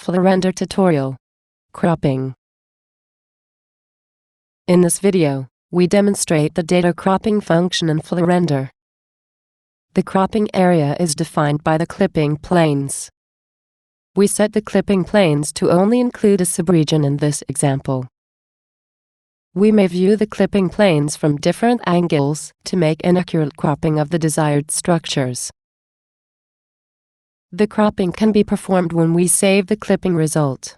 FluoRender tutorial. Cropping. In this video, we demonstrate the data cropping function in FluoRender. The cropping area is defined by the clipping planes. We set the clipping planes to only include a subregion in this example. We may view the clipping planes from different angles to make an accurate cropping of the desired structures. The cropping can be performed when we save the clipping result.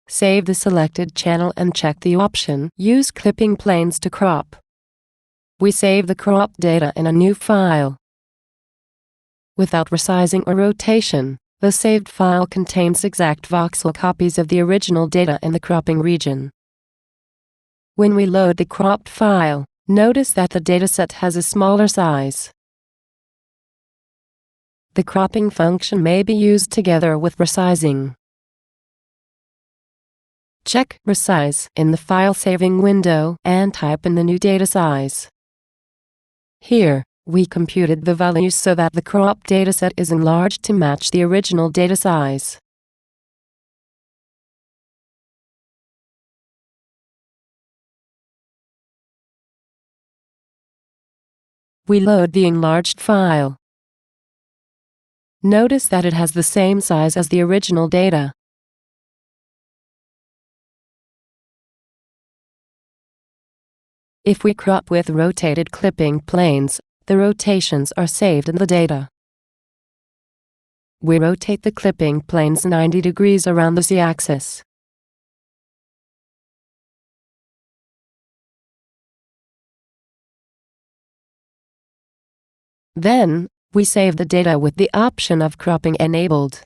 Save the selected channel and check the option Use clipping planes to crop. We save the cropped data in a new file. Without resizing or rotation, the saved file contains exact voxel copies of the original data in the cropping region. When we load the cropped file, notice that the dataset has a smaller size. The cropping function may be used together with resizing. Check Resize in the file saving window and type in the new data size. Here, we computed the values so that the cropped dataset is enlarged to match the original data size. We load the enlarged file. Notice that it has the same size as the original data. If we crop with rotated clipping planes, the rotations are saved in the data. We rotate the clipping planes 90 degrees around the z-axis. Then, we save the data with the option of cropping enabled.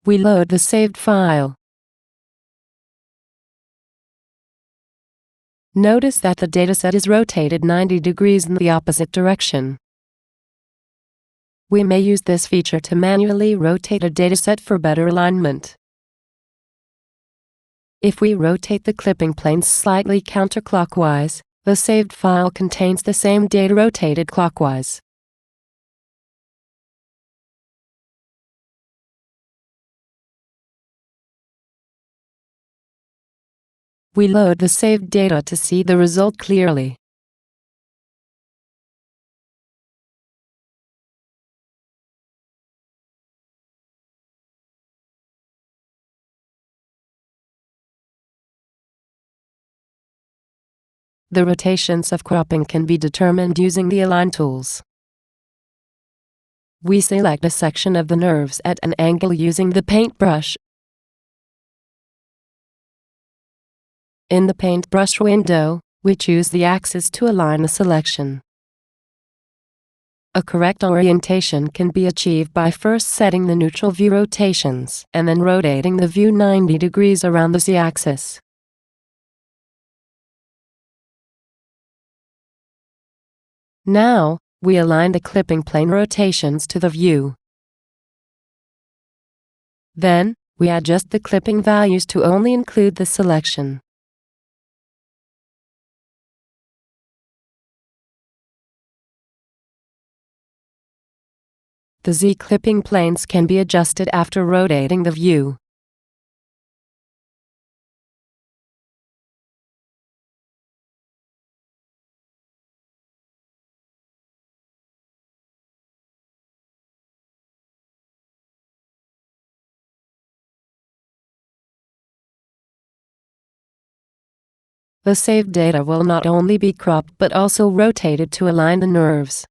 We load the saved file. Notice that the dataset is rotated 90 degrees in the opposite direction. We may use this feature to manually rotate a dataset for better alignment. If we rotate the clipping planes slightly counterclockwise, the saved file contains the same data rotated clockwise. We load the saved data to see the result clearly. The rotations of cropping can be determined using the Align tools. We select a section of the nerves at an angle using the paintbrush. In the paintbrush window, we choose the axis to align the selection. A correct orientation can be achieved by first setting the neutral view rotations and then rotating the view 90 degrees around the z-axis. Now, we align the clipping plane rotations to the view. Then, we adjust the clipping values to only include the selection. The Z clipping planes can be adjusted after rotating the view. The saved data will not only be cropped but also rotated to align the nerves.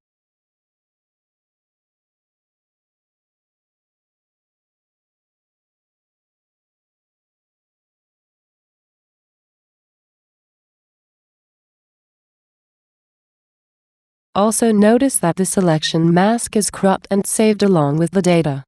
Also notice that the selection mask is cropped and saved along with the data.